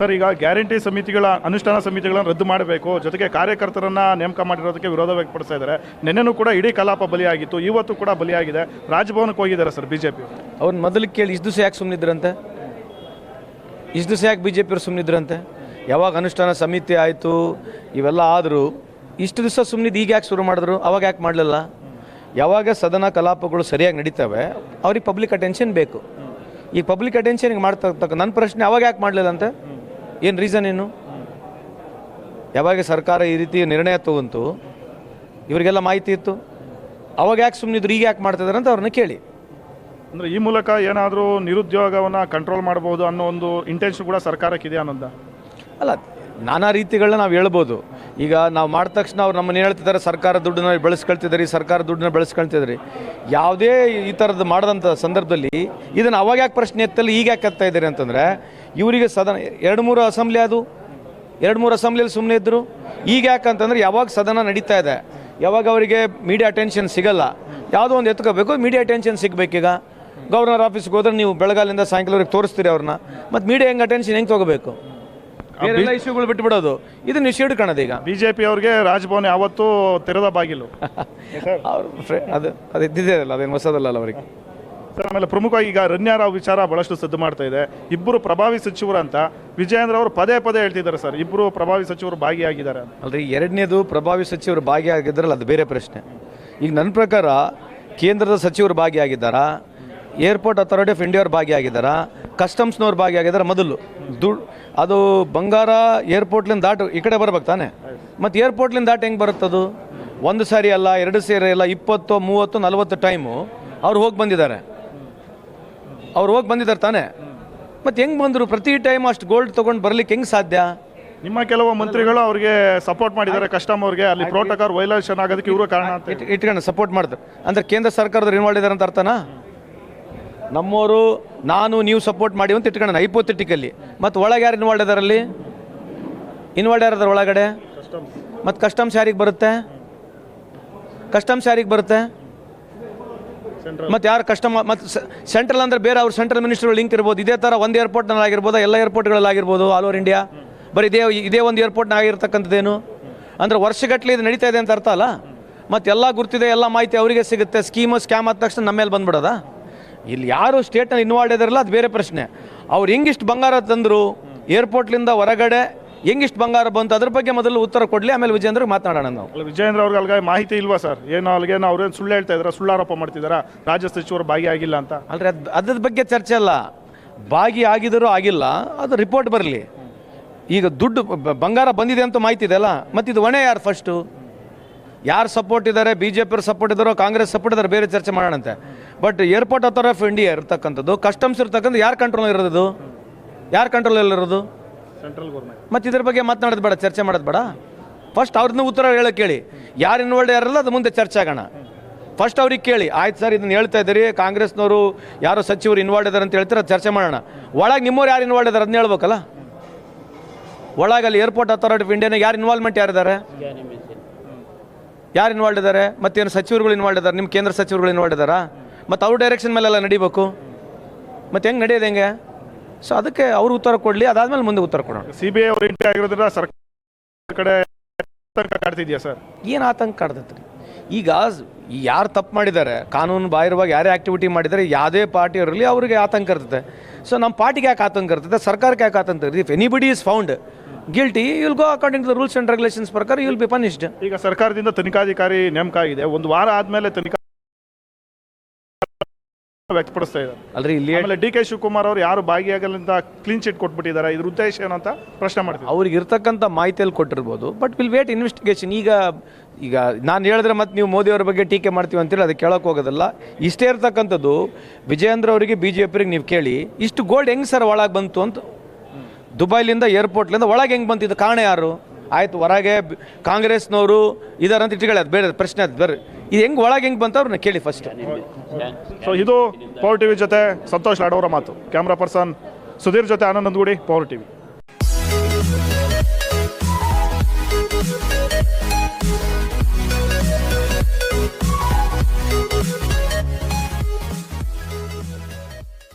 Sir, ಈಗ guarantee ಸಮಿತಿಗಳ ಅನುಷ್ಠಾನ ಸಮಿತಿಗಳನ್ನು ರದ್ದು ಮಾಡಬೇಕು, ಜೊತೆಗೆ ಕಾರ್ಯಕರ್ತರನ್ನ ನೇಮಕ ಮಾಡಿರೋದಕ್ಕೆ ವಿರೋಧ ವ್ಯಕ್ತಪಡಿಸ್ತಾ ಇದ್ದಾರೆ. ನಿನ್ನೆನೂ ಕೂಡ ಇಡೀ ಕಲಾಪ ಬಲಿಯಾಗಿತ್ತು, ಇವತ್ತು ಕೂಡ ಬಲಿಯಾಗಿದೆ. ರಾಜಭವನಕ್ಕೆ ಹೋಗಿದ್ದಾರೆ ಸರ್ ಬಿಜೆಪಿ. ಅವ್ರನ್ನ ಮೊದಲು ಕೇಳಿ, ಇಷ್ಟು ದಿವಸ ಯಾಕೆ ಸುಮ್ಮನಿದ್ರಂತೆ? ಇಷ್ಟು ದಿವಸ ಯಾಕೆ ಬಿಜೆಪಿಯವ್ರು ಸುಮ್ಮನಿದ್ರಂತೆ? ಯಾವಾಗ ಅನುಷ್ಠಾನ ಸಮಿತಿ ಆಯಿತು ಇವೆಲ್ಲ ಆದರೂ ಇಷ್ಟು ದಿವಸ ಸುಮ್ಮನಿದ್ದು ಈಗ ಯಾಕೆ ಶುರು ಮಾಡಿದ್ರು? ಅವಾಗ ಯಾಕೆ ಮಾಡಲಿಲ್ಲ? ಯಾವಾಗ ಸದನ ಕಲಾಪಗಳು ಸರಿಯಾಗಿ ನಡೀತವೆ ಅವ್ರಿಗೆ ಪಬ್ಲಿಕ್ ಅಟೆನ್ಷನ್ ಬೇಕು. ಈಗ ಪಬ್ಲಿಕ್ ಅಟೆನ್ಷನ್ಗೆ ಮಾಡ್ತಕ್ಕ ನನ್ನ ಪ್ರಶ್ನೆ, ಅವಾಗ ಯಾಕೆ ಮಾಡಲಿಲ್ಲ ಅಂತ? ಏನು ರೀಸನ್ ಏನು? ಯಾವಾಗ ಸರ್ಕಾರ ಈ ರೀತಿ ನಿರ್ಣಯ ತಗೊಂತು ಇವರಿಗೆಲ್ಲ ಮಾಹಿತಿ ಇತ್ತು, ಅವಾಗ ಯಾಕೆ ಸುಮ್ಮನಿದ್ರು, ಈಗ ಯಾಕೆ ಮಾಡ್ತಿದ್ದಾರೆ ಅಂತ ಅವ್ರನ್ನ ಕೇಳಿ. ಅಂದರೆ ಈ ಮೂಲಕ ಏನಾದರೂ ನಿರುದ್ಯೋಗವನ್ನು ಕಂಟ್ರೋಲ್ ಮಾಡಬಹುದು ಅನ್ನೋ ಒಂದು ಇಂಟೆನ್ಷನ್ ಕೂಡ ಸರ್ಕಾರಕ್ಕಿದೆ ಅನ್ನೋದ ಅಲ್ಲ. ನಾನಾ ರೀತಿಗಳನ್ನ ನಾವು ಹೇಳ್ಬೋದು. ಈಗ ನಾವು ಮಾಡಿದ ತಕ್ಷಣ ಅವ್ರು ನಮ್ಮನ್ನು ಹೇಳ್ತಿದ್ದಾರೆ ಸರ್ಕಾರ ದುಡ್ಡನ್ನ ಬೆಳೆಸ್ಕೊಳ್ತಿದ್ದಾರೆ, ಸರ್ಕಾರ ದುಡ್ಡನ್ನ ಬೆಳೆಸ್ಕೊಳ್ತಿದ್ದಾರೆ. ಯಾವುದೇ ಈ ಥರದ್ದು ಮಾಡಿದಂಥ ಸಂದರ್ಭದಲ್ಲಿ ಇದನ್ನು ಅವಾಗ ಯಾಕೆ ಪ್ರಶ್ನೆ ಎತ್ತಲ್ಲಿ ಈಗ ಯಾಕೆ ಎತ್ತಾ ಇದ್ದಾರೆ ಅಂತಂದರೆ, ಇವರಿಗೆ ಸದನ 2-3 ಅಸೆಂಬ್ಲಿ ಅದು 2-3 ಅಸೆಂಬ್ಲಿಯಲ್ಲಿ ಸುಮ್ಮನೆ ಇದ್ದರು. ಈಗ ಯಾಕಂತಂದರೆ ಯಾವಾಗ ಸದನ ನಡೀತಾ ಇದೆ, ಯಾವಾಗ ಅವರಿಗೆ ಮೀಡಿಯಾ ಅಟೆನ್ಷನ್ ಸಿಗಲ್ಲ, ಯಾವುದೋ ಒಂದು ಎತ್ಕೋಬೇಕು, ಮೀಡಿಯಾ ಅಟೆನ್ಷನ್ ಸಿಗಬೇಕೀಗ. ಗವರ್ನರ್ ಆಫೀಸ್ಗೆ ಹೋದ್ರೆ ನೀವು ಬೆಳಗಾಲಿಂದ ಸಾಯಂಕಾಲವರೆಗೆ ತೋರಿಸ್ತೀರಿ ಅವ್ರನ್ನ, ಮತ್ತು ಮೀಡಿಯಾ ಹೆಂಗೆ ಅಟೆನ್ಷನ್ ಹೆಂಗೆ ತೊಗೋಬೇಕು? ಬೇರೆಲ್ಲ ಇಶ್ಯೂಗಳು ಬಿಟ್ಟುಬಿಡೋದು, ಇದನ್ನು ಇಶ್ಯೂ ಹಿಡ್ಕೊಳ್ಳೋದು. ಈಗ ಬಿಜೆಪಿ ಅವ್ರಿಗೆ ರಾಜಭವನ ಯಾವತ್ತೂ ತೆರೆದ ಬಾಗಿಲು. ಅದು ಇದ್ದಿದೆ ಅಲ್ಲ, ಅದೇನು ಹೊಸದಲ್ಲ ಅವರಿಗೆ. ಸರ್, ಆಮೇಲೆ ಪ್ರಮುಖವಾಗಿ ಈಗ ರಣ್ಯಾರಾವ್ ವಿಚಾರ ಬಹಳಷ್ಟು ಸದ್ದು ಮಾಡ್ತಾ ಇದೆ. ಇಬ್ಬರು ಪ್ರಭಾವಿ ಸಚಿವರು ಅಂತ ವಿಜಯೇಂದ್ರ ಅವರು ಪದೇ ಪದೇ ಹೇಳ್ತಿದ್ದಾರೆ ಸರ್, ಇಬ್ಬರು ಪ್ರಭಾವಿ ಸಚಿವರು ಭಾಗಿಯಾಗಿದ್ದಾರೆ ಅಲ್ರಿ. ಎರಡನೇದು ಪ್ರಭಾವಿ ಸಚಿವರು ಭಾಗಿಯಾಗಿದ್ದಾರಲ್ಲ, ಅದು ಬೇರೆ ಪ್ರಶ್ನೆ. ಈಗ ನನ್ನ ಪ್ರಕಾರ ಕೇಂದ್ರದ ಸಚಿವರು ಭಾಗಿಯಾಗಿದ್ದಾರಾ, ಏರ್ಪೋರ್ಟ್ ಅಥಾರಿಟಿ ಆಫ್ ಇಂಡಿಯಾ ಅವ್ರು ಭಾಗಿಯಾಗಿದ್ದಾರಾ, ಕಸ್ಟಮ್ಸ್ನವ್ರು ಭಾಗಿಯಾಗಿದ್ದಾರೆ. ಮೊದಲು ಅದು ಬಂಗಾರ ಏರ್ಪೋರ್ಟ್ಲಿಂದ ದಾಟು ಈ ಕಡೆ ಬರ್ಬೇಕು ತಾನೆ, ಮತ್ತು ಏರ್ಪೋರ್ಟ್ಲಿಂದ ದಾಟು ಹೆಂಗೆ ಬರುತ್ತದು? ಒಂದು ಸಾರಿ ಅಲ್ಲ, 2 ಸಾರಿ ಅಲ್ಲ, 20, 30, 40 ಟೈಮು ಅವ್ರು ಹೋಗಿ ಬಂದಿದ್ದಾರೆ ತಾನೆ. ಮತ್ತು ಹೆಂಗೆ ಬಂದರು? ಪ್ರತಿ ಟೈಮ್ ಅಷ್ಟು ಗೋಲ್ಡ್ ತೊಗೊಂಡು ಬರ್ಲಿಕ್ಕೆ ಹೆಂಗೆ ಸಾಧ್ಯ? ನಿಮ್ಮ ಕೆಲವು ಮಂತ್ರಿಗಳು ಅವ್ರಿಗೆ ಸಪೋರ್ಟ್ ಮಾಡಿದ್ದಾರೆ, ಕಸ್ಟಮ್ ಅವ್ರಿಗೆ. ಅಲ್ಲಿ ಪ್ರೋಟೋಕಾಲ್ ವೈಲೇಷನ್ ಆಗೋದಕ್ಕೆ ಇವರು ಕಾರಣ ಅಂತ ಇಟ್ಕೊಂಡು ಸಪೋರ್ಟ್ ಮಾಡ್ತಾರೆ. ಅಂದರೆ ಕೇಂದ್ರ ಸರ್ಕಾರದವ್ರು ಇನ್ವಾಲ್ವ್ ಇದ್ದಾರೆ ಅಂತ ಅರ್ಥನಾ? ನಮ್ಮವರು ನೀವು ಸಪೋರ್ಟ್ ಮಾಡಿ ಅಂತ ಇಟ್ಕೊಳ್ಳೋಣ ಹೈಪೋಥೆಟಿಕಲಿ. ಮತ್ತು ಒಳಗೆ ಯಾರು ಇನ್ವಾಲ್ವ್ ಇದ್ದಾರಲ್ಲಿ? ಇನ್ವಾಲ್ವ್ ಯಾರಿದ್ದಾರೆ ಒಳಗಡೆ? ಮತ್ತು ಕಸ್ಟಮ್ಸ್ ಯಾರಿಗೆ ಬರುತ್ತೆ? ಮತ್ತು ಯಾರು ಕಸ್ಟಮ್? ಮತ್ತು ಸೆಂಟ್ರಲ್ ಅಂದರೆ ಬೇರೆ ಅವ್ರು ಸೆಂಟ್ರಲ್ ಮಿನಿಸ್ಟರ್ ಲಿಂಕ್ ಇರ್ಬೋದು. ಇದೇ ಥರ ಒಂದು ಏರ್ಪೋರ್ಟ್ನಲ್ಲಿ ಆಗಿರ್ಬೋದು, ಎಲ್ಲ ಏರ್ಪೋರ್ಟ್ಗಳಲ್ಲಿ ಆಗಿರ್ಬೋದು, ಆಲ್ ಓವರ್ ಇಂಡಿಯಾ. ಬರೀ ಇದೇ ಒಂದು ಏರ್ಪೋರ್ಟ್ನ ಆಗಿರ್ತಕ್ಕಂಥದ್ದೇನು ಅಂದರೆ ವರ್ಷಗಟ್ಟಲೆ ಇದು ನಡೀತಾ ಇದೆ ಅಂತ ಅರ್ಥ ಅಲ್ಲ. ಮತ್ತು ಎಲ್ಲ ಗುರ್ತಿದೆ, ಎಲ್ಲ ಮಾಹಿತಿ ಅವರಿಗೆ ಸಿಗುತ್ತೆ. ಸ್ಕ್ಯಾಮ್ ಆದ ತಕ್ಷಣ ನಮ್ಮ ಮೇಲೆ ಬಂದ್ಬಿಡೋದಾ? ಇಲ್ಲಿ ಯಾರು ಸ್ಟೇಟ್ನಲ್ಲಿ ಇನ್ವಾಲ್ವ್ ಇದ್ದಾರಲ್ಲ, ಅದು ಬೇರೆ ಪ್ರಶ್ನೆ. ಅವ್ರು ಹೆಂಗಿಷ್ಟು ಬಂಗಾರ ತಂದರು, ಏರ್ಪೋರ್ಟ್ಲಿಂದ ಹೊರಗಡೆ ಹೆಂಗಿಷ್ಟು ಬಂಗಾರ ಬಂತು, ಅದ್ರ ಬಗ್ಗೆ ಮೊದಲು ಉತ್ತರ ಕೊಡಲಿ, ಆಮೇಲೆ ವಿಜೇಂದ್ರಿಗೆ ಮಾತನಾಡೋಣ ನಾವು. ವಿಜೇಂದ್ರ ಅವ್ರಿಗೆ ಅಲ್ಗ ಮಾಹಿತಿ ಇಲ್ವಾ ಸರ್? ಏನೋ ಅಲ್ಲಿಗೇನೋ ಅವ್ರೇನು ಸುಳ್ಳು ಹೇಳ್ತಾ ಇದ್ದಾರೆ, ಸುಳ್ಳಾರೋಪ ಮಾಡ್ತಿದ್ದಾರೆ, ರಾಜ್ಯ ಸಚಿವರು ಭಾಗಿಯಾಗಿಲ್ಲ ಅಂತ. ಅಲ್ರಿ, ಅದ್ರ ಬಗ್ಗೆ ಚರ್ಚೆ ಅಲ್ಲ. ಭಾಗಿಯಾಗಿದ್ದರೂ ಆಗಿಲ್ಲ, ಅದು ರಿಪೋರ್ಟ್ ಬರಲಿ. ಈಗ ದುಡ್ಡು ಬಂಗಾರ ಬಂದಿದೆ ಅಂತ ಮಾಹಿತಿ ಇದೆ ಅಲ್ಲ, ಮತ್ತು ಇದು ಹೊಣೆ ಯಾರು? ಫಸ್ಟು ಯಾರು ಸಪೋರ್ಟ್ ಇದ್ದಾರೆ? BJP ಸಪೋರ್ಟ್ ಇದ್ದಾರೋ, ಕಾಂಗ್ರೆಸ್ ಸಪೋರ್ಟ್ ಇದ್ದಾರೆ, ಬೇರೆ ಚರ್ಚೆ ಮಾಡೋಣಂತೆ. But airport authority of India ಇರ್ತಕ್ಕಂಥದ್ದು, ಕಸ್ಟಮ್ಸ್ ಇರ್ತಕ್ಕಂಥ ಯಾರು ಕಂಟ್ರೋಲ್ ಇರೋದು? ಯಾರು ಕಂಟ್ರೋಲಲ್ಲಿರೋದು? Central government. ಮತ್ತು ಇದ್ರ ಬಗ್ಗೆ ಮಾತನಾಡೋದು ಬೇಡ, ಚರ್ಚೆ ಮಾಡೋದು ಬೇಡ. ಫಸ್ಟ್ ಅವ್ರನ್ನ ಉತ್ತರ ಹೇಳೋಕೆ ಕೇಳಿ. ಯಾರು ಇನ್ವಾಲ್ವ್ ಯಾರಲ್ಲ ಅದು ಮುಂದೆ ಚರ್ಚೆ ಆಗೋಣ. ಫಸ್ಟ್ ಅವ್ರಿಗೆ ಕೇಳಿ, ಆಯ್ತು ಸರ್ ಇದನ್ನು ಹೇಳ್ತಾ ಇದ್ದೀರಿ, ಕಾಂಗ್ರೆಸ್ನವರು ಯಾರೋ ಸಚಿವರು ಇನ್ವಾಲ್ವ್ ಇದ್ದಾರೆ ಅಂತ ಹೇಳ್ತಾರೆ, ಅದು ಚರ್ಚೆ ಮಾಡೋಣ. ಒಳಗೆ ನಿಮ್ಮವ್ರು ಯಾರು ಇನ್ವಾಲ್ವ್ ಇದ್ದಾರೆ ಅದನ್ನ ಹೇಳ್ಬೇಕಲ್ಲ. ಒಳಗಲ್ಲಿ ಏರ್ಪೋರ್ಟ್ ಅಥಾರಿಟಿ ಆಫ್ ಇಂಡಿಯಾನ ಯಾರು ಇನ್ವಾಲ್ವ್ಮೆಂಟ್ ಯಾರಿದ್ದಾರೆ? ಯಾರು ಇನ್ವಾಲ್ವ್ ಇದ್ದಾರೆ? ಮತ್ತೇನು ಸಚಿವರುಗಳು ಇನ್ವಾಲ್ವ್ ಇದ್ದಾರೆ? ನಿಮ್ಮ ಕೇಂದ್ರ ಸಚಿವರುಗಳು ಇನ್ವಾಲ್ವ್ ಇದ್ದಾರಾ? ಮತ್ತು ಅವ್ರ ಡೈರೆಕ್ಷನ್ ಮೇಲೆಲ್ಲ ನಡಿಬೇಕು. ಮತ್ತು ಹೆಂಗೆ ನಡೆಯೋದು ಹೆಂಗೆ? ಸೊ ಅದಕ್ಕೆ ಅವರು ಉತ್ತರ ಕೊಡಲಿ, ಅದಾದ್ಮೇಲೆ ಮುಂದೆ ಉತ್ತರ ಕೊಡೋಣ. CBI ಅವರು ಎಂಟ್ರಿ ಆಗಿರೋದ್ರಿಂದ ಸರ್ಕಾರ ಕಡೆ ಆತಂಕ ಕಾಡ್ತಿದೆಯಾ ಸರ್? ಏನು ಆತಂಕ ಕಾಡ್ತೈತ್ರಿ? ಈಗ ಯಾರು ತಪ್ಪು ಮಾಡಿದ್ದಾರೆ, ಕಾನೂನು ಬಾಹಿರವಾಗಿ ಯಾರೇ ಆ್ಯಕ್ಟಿವಿಟಿ ಮಾಡಿದ್ದಾರೆ, ಯಾವುದೇ ಪಾರ್ಟಿ ಇರಲಿ ಅವರಿಗೆ ಆತಂಕ ಇರ್ತದೆ. ಸೊ ನಮ್ಮ ಪಾರ್ಟಿಗೆ ಯಾಕೆ ಆತಂಕ ಇರ್ತದೆ? ಸರ್ಕಾರಕ್ಕೆ ಯಾಕೆ ಆತಂಕ ಇರ್ತದೆ? If anybody is found guilty, you will go according to the rules and regulations ಪ್ರಕಾರ ಯು ವಿಲ್ ಬಿ ಪನಿಷ್ಡ್. ಈಗ ಸರ್ಕಾರದಿಂದ ತನಿಖಾಧಿಕಾರಿ ನೇಮಕ ಆಗಿದೆ, 1 ವಾರ ಆದಮೇಲೆ ತನಿಖಾ ವ್ಯಕ್ತಪಡಿಸ್ತಾ ಇದ್ದಾರೆ ಅಲ್ರಿ. ಇಲ್ಲಿ ಆಮೇಲೆ DK ಶಿವಕುಮಾರ್ ಅವರು ಯಾರು ಭಾಗಿಯಾಗಲಿಂದ ಕ್ಲೀನ್ ಚಿಟ್ ಕೊಟ್ಬಿಟ್ಟಿದ್ದಾರೆ, ಇದ್ರ ಉದ್ದೇಶ ಏನಂತ ಪ್ರಶ್ನೆ ಮಾಡ್ತೀವಿ. ಅವ್ರಿಗೆ ಇರ್ತಕ್ಕಂಥ ಮಾಹಿತಿಯಲ್ಲಿ ಕೊಟ್ಟಿರ್ಬೋದು, ಬಟ್ ವಿಲ್ ವೇಟ್ ಇನ್ವೆಸ್ಟಿಗೇಷನ್. ಈಗ ನಾನು ಹೇಳಿದ್ರೆ ಮತ್ತೆ ನೀವು ಮೋದಿಯವ್ರ ಬಗ್ಗೆ ಟೀಕೆ ಮಾಡ್ತೀವಿ ಅಂತೇಳಿ ಅದಕ್ಕೆ ಕೇಳೋಕೆ ಹೋಗೋದಲ್ಲ. ಇಷ್ಟೇ ಇರ್ತಕ್ಕಂಥದ್ದು ವಿಜಯೇಂದ್ರ ಅವರಿಗೆ, BJPರಿಗೆ ನೀವು ಕೇಳಿ, ಇಷ್ಟು ಗೋಲ್ಡ್ ಹೆಂಗೆ ಸರ್ ಒಳಗೆ ಬಂತು ಅಂತ? ದುಬೈಲಿಂದ ಏರ್ಪೋರ್ಟ್ಲಿಂದ ಒಳಗೆ ಹೆಂಗೆ ಬಂತಿದ್ದು? ಕಾರಣ ಯಾರು? ಆಯಿತು, ಹೊರಗೆ ಕಾಂಗ್ರೆಸ್ನವರು ಇದಾರೆ ಅಂತ ಇಟ್ಕೊಳ್ಳಿ, ಅದು ಬೇರೆ ಪ್ರಶ್ನೆ. ಅದು ಬೇರೆ, ಇದು ಹೆಂಗೆ ಒಳಗೆ ಹೆಂಗೆ ಬಂತ ಅವ್ರನ್ನ ಕೇಳಿ ಫಸ್ಟ್. ಸೊ ಇದು ಪವರ್ TV ಜೊತೆ ಸಂತೋಷ್ ಲಾಡ್ ಅವರ ಮಾತು. ಕ್ಯಾಮ್ರಾ ಪರ್ಸನ್ ಸುಧೀರ್ ಜೊತೆ ಆನಂದ್ ನಂದಗುಡಿ, ಪವರ್ TV.